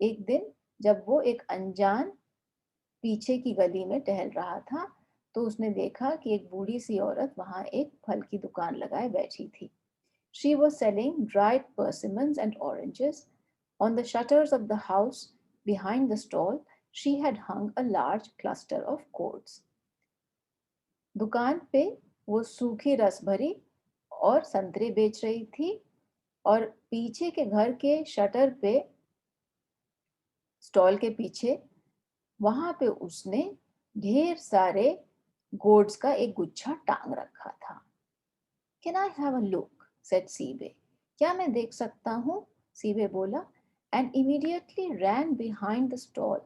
एक दिन जब वो एक अनजान पीछे की गली में टहल रहा था, तो उसने देखा कि एक बूढ़ी सी औरत वहां एक फल की दुकान लगाए बैठी थी। She was selling dried persimmons and oranges. On the shutters of the house behind the stall, she had hung a large cluster of gourds. दुकान पे वो सूखी रस भरी और संतरे बेच रही थी, और पीछे के घर के शटर पे, स्टॉल के पीछे, वहां पे उसने ढेर सारे गोड्स का एक गुच्छा टांग रखा था। Can I have a look, said Sibe. क्या मैं देख सकता हूँ? सीबे बोला, and immediately ran behind the stall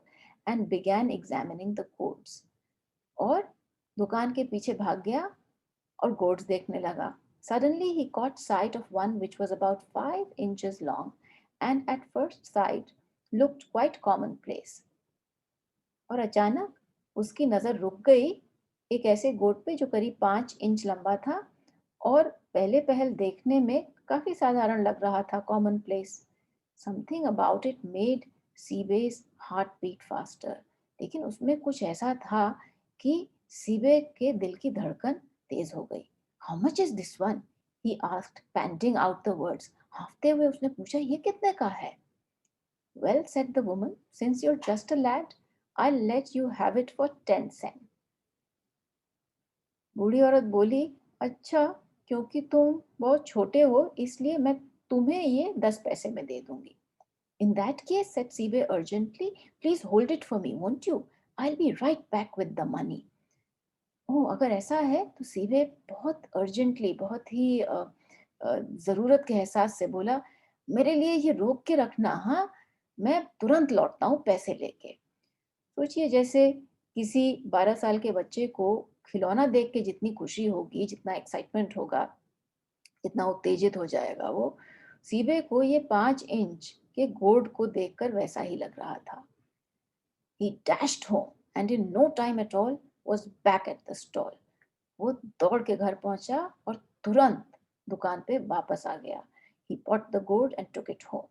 and began examining the goods. और दुकान के पीछे भाग गया और गोड्स देखने लगा। Suddenly he caught sight of one which was about 5 inches long and at first sight looked quite commonplace. और अचानक उसकी नजर रुक गई एक ऐसे गोट पे जो करीब 5 इंच लंबा था और पहले पहल देखने में काफी साधारण लग रहा था, commonplace. Something about it made Sibe's heart beat faster. लेकिन उसमें कुछ ऐसा था कि सीबे के दिल की धड़कन तेज हो गई। How much is this one? He asked, panting out the words. हाँफते हुए उसने पूछा, ये कितने का है? Well, said the woman, since you're just a lad, I'll let you have it for 10 cents. बूढ़ी औरत बोली, अच्छा, क्योंकि तुम बहुत छोटे हो इसलिए मैं तुम्हें ये 10 पैसे में दे दूंगी। In that case, said Sibe urgently, please hold it for me, won't you? I'll be right back with the money. ओह, अगर ऐसा है तो सीबे बहुत अर्जेंटली, बहुत ही जरूरत के एहसास से बोला, मेरे लिए ये रोक के रखना, हाँ, मैं तुरंत लौटता हूँ पैसे लेके। सोचिए, जैसे किसी 12 साल के बच्चे को खिलौना देख के जितनी खुशी होगी, जितना एक्साइटमेंट होगा, जितना उत्तेजित हो जाएगा वो, सीबे को ये 5 इंच के गोर्ड को देखकर वैसा ही लग रहा था। He dashed home and in no time at all was back at the stall. वो दौड़ के घर पहुंचा और तुरंत दुकान पे वापस आ गया। He bought the gourd and took it home.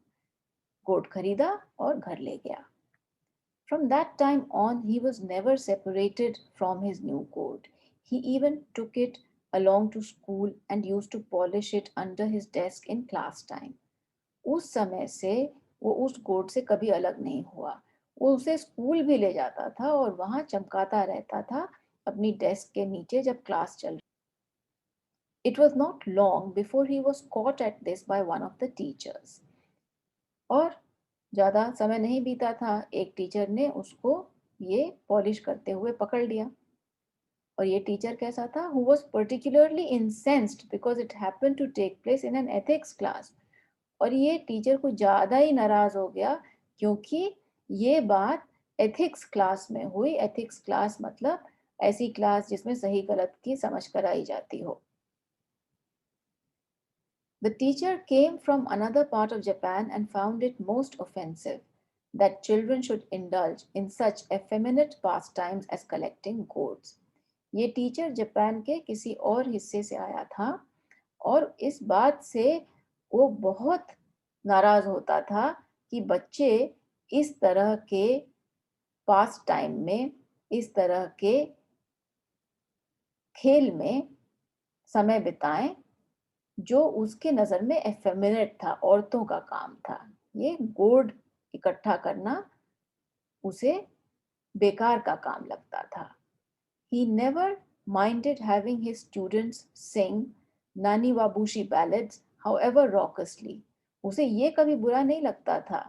Gourd खरीदा और घर ले गया। From that time on, he was never separated from his new gourd. He even took it along to school and used to polish it under his desk in class time. उस समय से वो उस गोट से कभी अलग नहीं हुआ। वो उसे स्कूल भी ले जाता था और वहां चमकाता रहता था अपनी डेस्क के नीचे जब क्लास चल रही। It was not long before he was caught at this by one of the teachers. और ज्यादा समय नहीं बीता था, एक टीचर ने उसको ये पॉलिश करते हुए पकड़ लिया। और ये टीचर कैसा था? Who was particularly incensed because it happened to take place in an ethics class. और ये टीचर को ज्यादा ही नाराज हो गया क्योंकि ये बात एथिक्स क्लास में हुई। एथिक्स क्लास मतलब ऐसी क्लास जिसमें सही गलत की समझ कराई जाती हो। The teacher came from another part of Japan and found it most offensive that children should indulge in such effeminate pastimes as collecting gourds. ये टीचर जापान के किसी और हिस्से से आया था और इस बात से वो बहुत नाराज होता था कि बच्चे इस तरह के पास टाइम में, इस तरह के खेल में समय बिताएं जो उसके नजर में एफेमिनेट था, औरतों का काम था। ये गोल्ड इकट्ठा करना उसे बेकार का काम लगता था। He never minded having his students sing Nani Wabushi ballads, however raucously. उसे ये कभी बुरा नहीं लगता था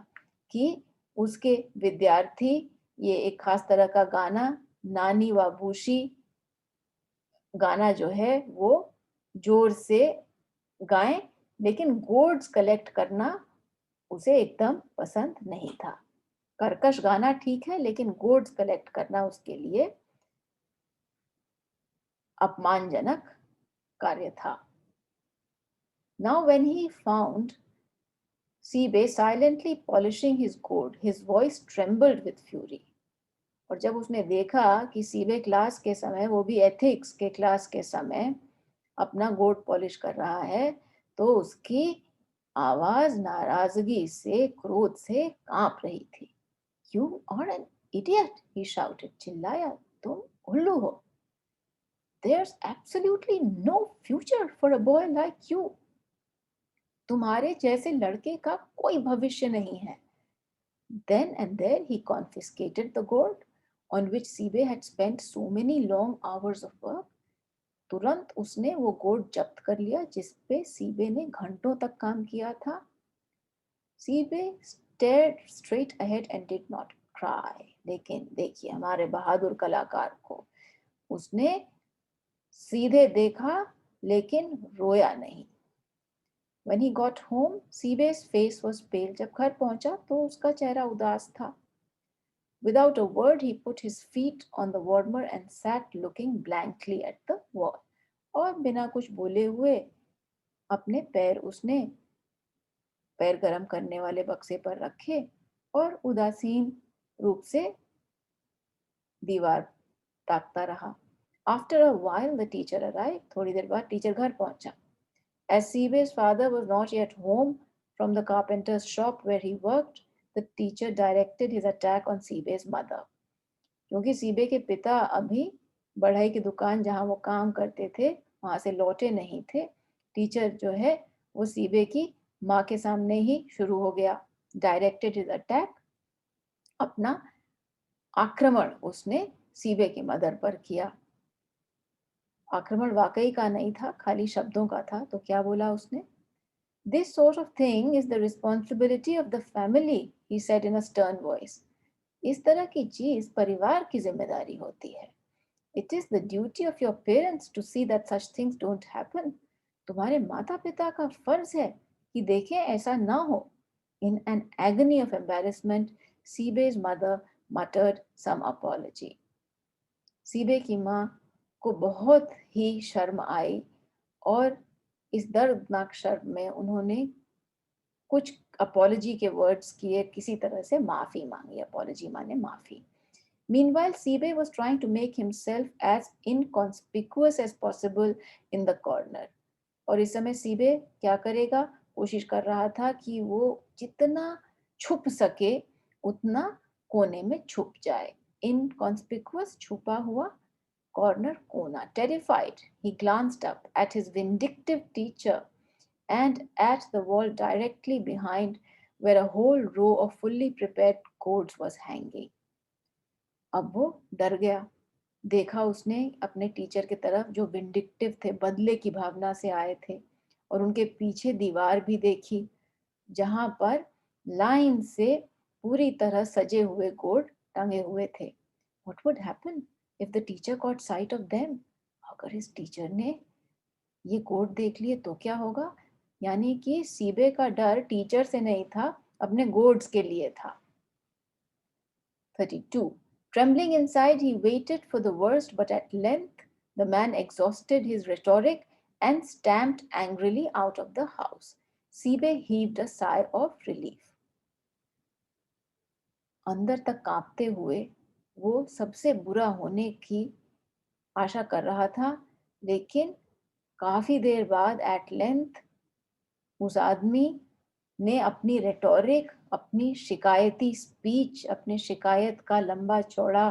कि उसके विद्यार्थी ये एक खास तरह का गाना, नानी वाबूशी गाना जो है, वो जोर से गाएं, लेकिन गोर्ड्स कलेक्ट करना उसे एकदम पसंद नहीं था। कर्कश गाना ठीक है, लेकिन गोर्ड्स कलेक्ट करना उसके लिए अपमानजनक कार्य था। Now when he found Sibe silently polishing his gourd, his voice trembled with fury. और जब उसने देखा कि सीबे क्लास के समय, वो भी एथिक्स के क्लास के समय, अपना गोर्ड पॉलिश कर रहा है, तो उसकी आवाज नाराजगी से, क्रोध से कांप रही थी। You are an idiot, he shouted, चिल्लाया, तुम उल्लू हो। There's absolutely no future for a boy like you. तुम्हारे जैसे लड़के का कोई भविष्य नहीं है। Then and there he confiscated the gourd on which Sibe had spent so many long hours of work. तुरंत उसने वो गोर्ड जब्त कर लिया जिस पे सीबे ने घंटों तक काम किया था। सीबे stared straight ahead and did not cry. लेकिन देखिए हमारे बहादुर कलाकार को, उसने सीधे देखा लेकिन रोया नहीं। When he got home, Sibe's face was pale. जब घर पहुंचा तो उसका चेहरा उदास था। Without a word, he put his feet on the warmer and sat looking blankly at the wall. और बिना कुछ बोले हुए अपने पैर उसने पैर गरम करने वाले बक्से पर रखे और उदासीन रूप से दीवार ताकता रहा। After a while, the teacher arrived. थोड़ी देर बाद टीचर घर पहुंचा। As Sibe's father was not yet home from the carpenter's shop where he worked, the teacher directed his attack on Sibe's mother. क्योंकि सीबे के पिता अभी बढ़ई की दुकान जहां वो काम करते थे वहां से लौटे नहीं थे, टीचर जो है वो सीबे की माँ के सामने ही शुरू हो गया। डायरेक्टेड हिज अटैक, अपना आक्रमण उसने सीबे की मदर पर किया। आक्रमण वाकई का नहीं था, खाली शब्दों का था। तो क्या बोला उसने? This sort of thing is the responsibility of the family, he said in a stern voice. इस तरह की चीज परिवार की जिम्मेदारी होती है। It is the duty of your parents to see that such things don't happen. तुम्हारे माता पिता का फर्ज है कि देखें ऐसा ना हो। In an agony of embarrassment, Sibe's mother muttered some apology. सीबे की माँ को बहुत ही शर्म आई और इस दर्दनाक शर्म में उन्होंने कुछ अपॉलजी के वर्ड्स किए, किसी तरह से माफी मांगी। अपॉलजी माने माफी। Meanwhile, Sibe was trying to make himself as inconspicuous as possible in the corner. और इस समय सीबे क्या करेगा? कोशिश कर रहा था कि वो जितना छुप सके उतना कोने में छुप जाए। Inconspicuous, छुपा हुआ, corner, कोना। Terrified, he glanced up at his vindictive teacher and at the wall directly behind where a whole row of fully prepared coats was hanging. अब वो डर गया। देखा उसने अपने टीचर की तरफ जो विंडिक्टिव थे, बदले की भावना से आए थे, और उनके पीछे दीवार भी देखी जहां पर लाइन से पूरी तरह सजे हुए गोर्ड टंगे हुए थे। What would happen if the teacher caught sight of them? अगर इस टीचर ने ये गोर्ड देख लिए तो क्या होगा? यानी कि सीबे का डर टीचर से नहीं था, अपने गोर्ड्स के लिए था। 32. Trembling inside, he waited for the worst, but at length the man exhausted his rhetoric and stamped angrily out of the house. Sibe heaved a sigh of relief. अंदर तक कांपते हुए वो सबसे बुरा होने की आशा कर रहा था, लेकिन काफी देर बाद एट लेंथ उस आदमी ने अपनी रेटोरिक, अपनी शिकायती स्पीच, अपने शिकायत का लंबा चौड़ा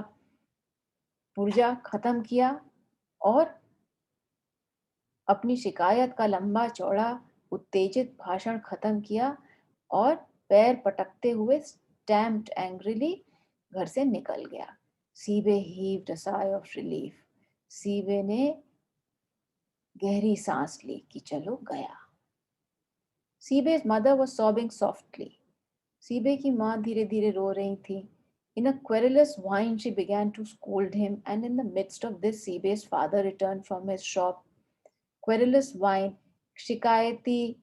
पुर्जा खत्म किया और अपनी शिकायत का लंबा चौड़ा उत्तेजित भाषण खत्म किया और पैर पटकते हुए स्टैम्प्ड एंग्रीली घर से निकल गया। सीबे हीव्ड अ साई ऑफ रिलीफ। सीबे ने गहरी सांस ली कि चलो गया। सीबे's mother was sobbing softly. सीबे की माँ धीरे धीरे रो रही थी। In a querulous whine, she began to scold him, and in the midst of this, Sibe's father returned from his shop. Querulous whine, शिकायती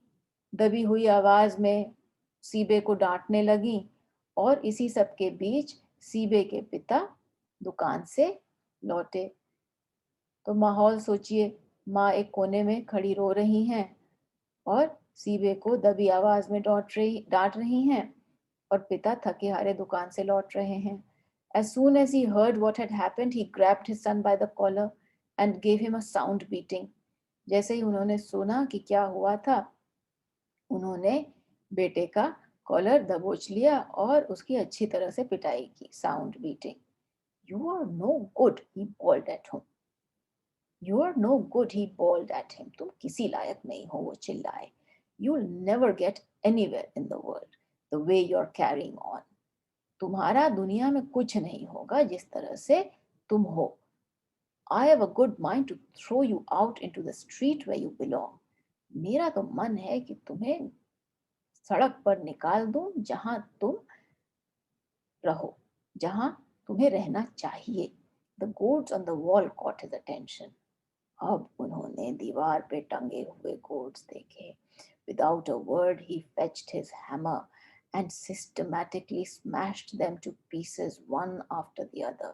दबी हुई आवाज में सीबे को डांटने लगी, और इसी सब के बीच सीबे के पिता दुकान से लौटे। तो माहौल सोचिए, माँ एक कोने में खड़ी रो रही हैं और सीबे को दबी आवाज में डांट रही हैं, और पिता थके हारे दुकान से लौट रहे हैं। As soon as he heard what had happened, he grabbed his son by the collar and gave him a sound beating. जैसे ही उन्होंने सुना कि क्या हुआ था, उन्होंने बेटे का कॉलर दबोच लिया और उसकी अच्छी तरह से पिटाई की, sound beating. "You are no good," he bawled at him. "You are no good," he bawled at him. तुम किसी लायक नहीं हो, वो चिल्लाए. "You'll never get anywhere in the world, the way you're carrying on." तुम्हारा दुनिया में कुछ नहीं होगा जिस तरह से तुम हो. I have a good mind to throw you out into the street where you belong. मेरा तो मन है कि तुम्हें सड़क पर निकाल दूं जहां तुम रहो, जहां तुम्हें रहना चाहिए. The gourds on the wall caught his attention. अब उन्होंने दीवार पे टंगे हुए gourds देखे. Without a word, he fetched his hammer and systematically smashed them to pieces one after the other.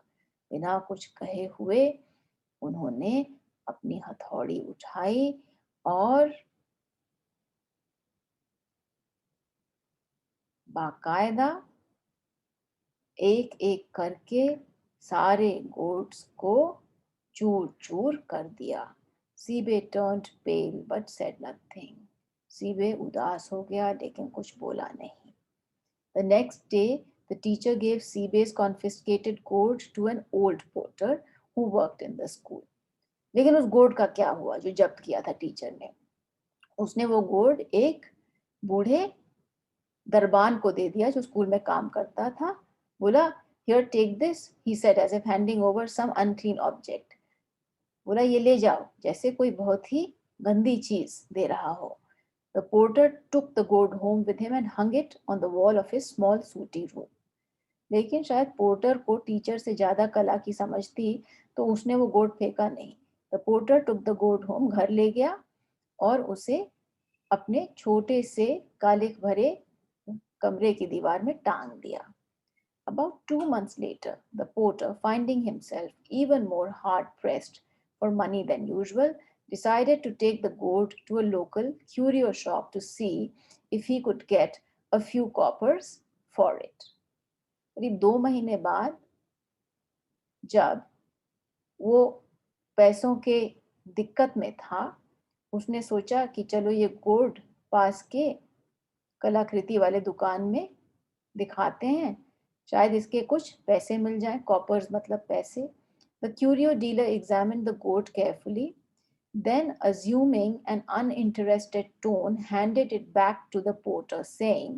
बिना कुछ कहे हुए उन्होंने अपनी हथौड़ी उठाई और बाकायदा एक एक करके सारे गोट्स को चूर चूर कर दिया. सीबे turned pale but said nothing. सीबे उदास हो गया लेकिन कुछ बोला नहीं. The next day, the teacher gave Seebe's confiscated gourd to an old porter who worked in the school. लेकिन उस गोर्ड का क्या हुआ जो जब्त किया था टीचर ने? उसने वो गोर्ड एक बूढ़े दरबान को दे दिया जो स्कूल में काम करता था. बोला, "Here, take this," he said as if handing over some unclean object. बोला, ये ले जाओ, जैसे कोई बहुत ही गंदी चीज दे रहा हो. The porter took the gourd home with him and hung it on the wall of his small sooty room. लेकिन शायद पोर्टर को टीचर से ज्यादा कला की समझ थी, तो उसने वो गोर्ड फेंका नहीं. The porter took the gourd home, घर ले गया और उसे अपने छोटे से कालिख भरे कमरे की दीवार में टांग दिया. About 2 months later, the porter, finding himself even more hard pressed for money than usual, decided to take the gourd to a local curio shop to see if he could get a few coppers for it. करीब 2 महीने बाद जब वो पैसों के दिक्कत में था, उसने सोचा कि चलो ये गोर्ड पास के कलाकृति वाले दुकान में दिखाते हैं, शायद इसके कुछ पैसे मिल जाएं. कॉपर्स मतलब पैसे. The curio dealer examined the gourd carefully, then assuming an uninterested tone handed it back to the porter saying,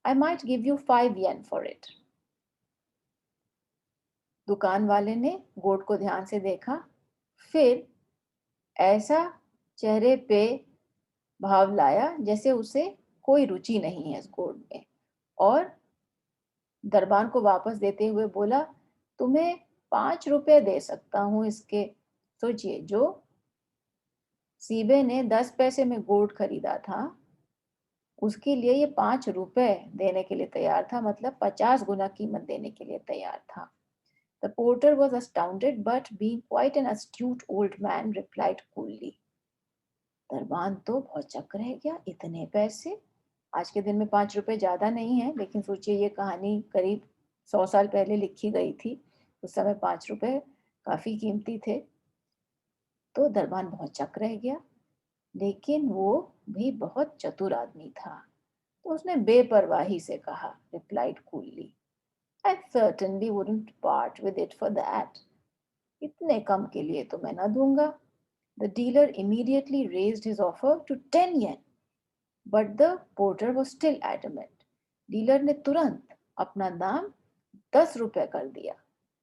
"I might give you 5 yen for it." दुकान वाले ने गोर्ड को ध्यान से देखा, फिर ऐसा चेहरे पे भाव लाया जैसे उसे कोई रुचि नहीं है इस गोर्ड में, और दरबान को वापस देते हुए बोला, तुम्हें 5 रुपए दे सकता हूं इसके. सोचिए, जो सीबे ने 10 पैसे में गोर्ड खरीदा था, उसके लिए ये 5 रुपए देने के लिए तैयार था, मतलब 50 गुना कीमत देने के लिए तैयार था. The porter was astounded, but being quite an astute old man, replied coolly. दरबान तो भौचक्क रह गया. इतने पैसे? आज के दिन में 5 रुपए ज्यादा नहीं है, लेकिन सोचिए ये कहानी करीब 100 साल पहले लिखी गई थी. उस समय 5 रुपए काफी कीमती थे. तो दरबान भौचक्क रह गया, लेकिन वो भी बहुत चतुर आदमी था. तो उसने बेपरवाही से कहा, replied coolly, "I certainly wouldn't part with it for that." इतने कम के लिए तो मैं ना दूंगा. The dealer immediately raised his offer to 10 yen, but the porter was still adamant. Dealer ने तुरंत अपना दाम 10 रुपए कर दिया,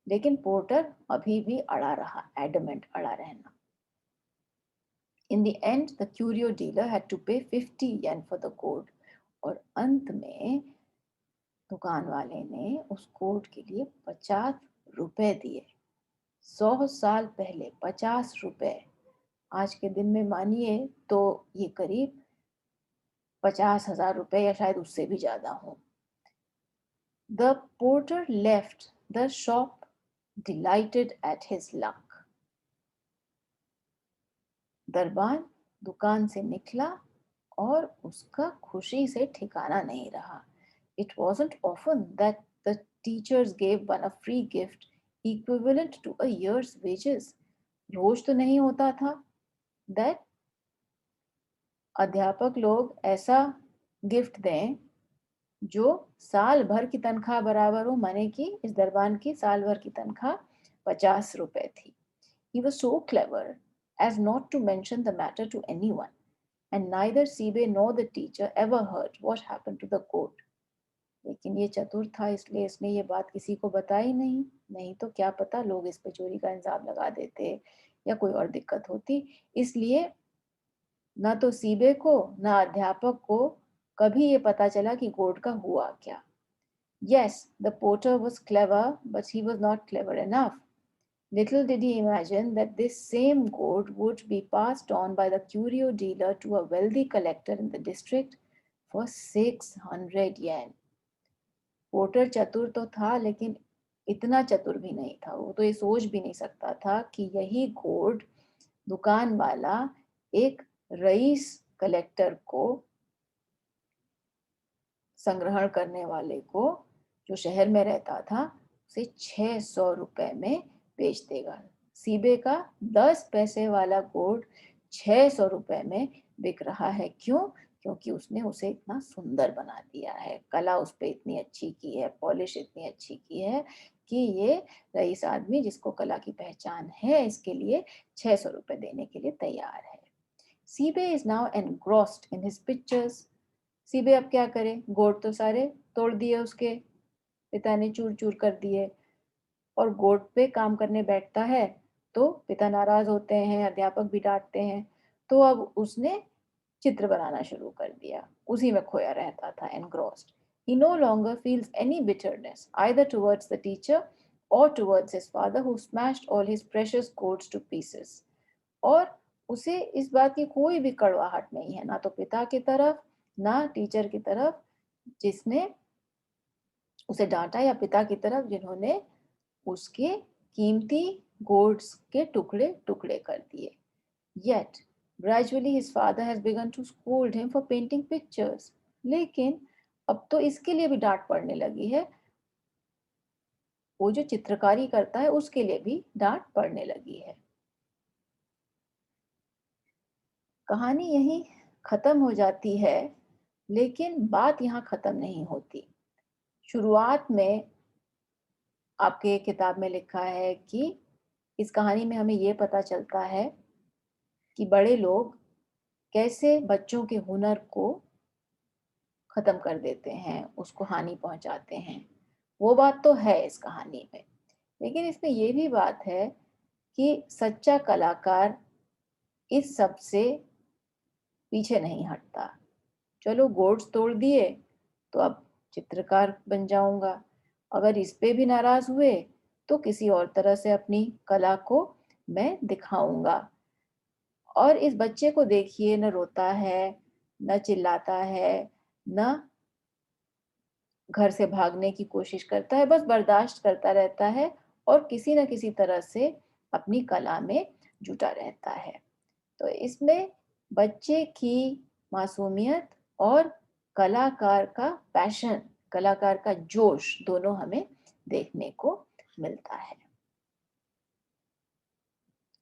लेकिन पोर्टर अभी भी अड़ा रहा. एडमेंट, अड़ा रहना. In the end, the curio dealer had to pay 50 yen for the gourd. और अंत में दुकान वाले ने उस कोट के लिए 50 रुपए दिए. 100 साल पहले 50 रुपए, आज के दिन में मानिए तो ये करीब 50,000 रुपए या शायद उससे भी ज्यादा हो. The porter left the shop delighted at his luck. दरबान दुकान से निकला और उसका खुशी से ठिकाना नहीं रहा. It wasn't often that the teachers gave one a free gift equivalent to a year's wages. रोज तो नहीं होता था that अध्यापक लोग ऐसा गिफ्ट दें जो साल भर की तनख्वाह बराबर हो, माने कि इस दरबान की साल भर की तनख्वाह 50 रुपए थी। He was so clever as not to mention the matter to anyone, and neither Sibe nor the teacher ever heard what happened to the goat. लेकिन ये चतुर था, इसलिए इसने ये बात किसी को बताई नहीं। नहीं तो क्या पता लोग इस पे चोरी का इल्जाम लगा देते या कोई और दिक्कत होती। इसलिए ना तो सीबे को ना अध्यापक को कभी ये पता चला कि गोट का हुआ क्या। Yes, the porter was clever, but he was not clever enough. Little did he imagine that this same goat would be passed on by the curio dealer to a wealthy collector in the district for 600 yen. Porter चतुर तो था, लेकिन इतना चतुर भी नहीं था। वो तो ये सोच भी नहीं सकता था कि यही गोट दुकान वाला एक रईस कलेक्टर को, संग्रहण करने वाले को, जो शहर में रहता था, उसे 600 रुपए में बेच देगा। सीबे का 10 पैसे वाला गोट 600 रुपए में बिक रहा है। क्यों? क्योंकि उसने उसे इतना सुंदर बना दिया है, कला उस पर इतनी अच्छी की है, पॉलिश इतनी अच्छी की है कि ये रईस आदमी, जिसको कला की पहचान है, इसके लिए 600 रुपए देने के लिए तैयार है। Sibe is now engrossed in his pictures. Sibe अब क्या करे, गोट तो सारे तोड़ दिए उसके पिता ने, चूर चूर कर दिए। और गोट पे काम करने बैठता है तो पिता नाराज होते हैं, अध्यापक भी डांटते हैं। तो अब उसने चित्र बनाना शुरू कर दिया, उसी में खोया रहता था, engrossed. He no longer feels any bitterness either towards the teacher or towards his father who smashed all his precious goats to pieces. और उसे इस बात की कोई भी कड़वाहट नहीं है, ना तो पिता की तरफ ना टीचर की तरफ जिसने उसे डांटा, या पिता की तरफ जिन्होंने उसके कीमती गोड्स के टुकड़े टुकड़े कर दिए। Yet gradually his father has begun to scold him for painting pictures. लेकिन अब तो इसके लिए भी डांट पड़ने लगी है, वो जो चित्रकारी करता है उसके लिए भी डांट पड़ने लगी है। कहानी यहीं खत्म हो जाती है, लेकिन बात यहाँ खत्म नहीं होती। शुरुआत में आपके किताब में लिखा है कि इस कहानी में हमें ये पता चलता है कि बड़े लोग कैसे बच्चों के हुनर को खत्म कर देते हैं, उसको हानि पहुंचाते हैं। वो बात तो है इस कहानी में, लेकिन इसमें ये भी बात है कि सच्चा कलाकार इस सब से पीछे नहीं हटता। चलो गोट्स तोड़ दिए तो अब चित्रकार बन जाऊंगा, अगर इस पे भी नाराज हुए तो किसी और तरह से अपनी कला को मैं दिखाऊंगा। और इस बच्चे को देखिए, न रोता है, न चिल्लाता है, न घर से भागने की कोशिश करता है, बस बर्दाश्त करता रहता है और किसी न किसी तरह से अपनी कला में जुटा रहता है। तो इसमें बच्चे की मासूमियत और कलाकार का पैशन, कलाकार का जोश, दोनों हमें देखने को मिलता है।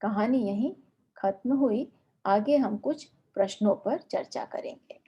कहानी यहीं खत्म हुई। आगे हम कुछ प्रश्नों पर चर्चा करेंगे।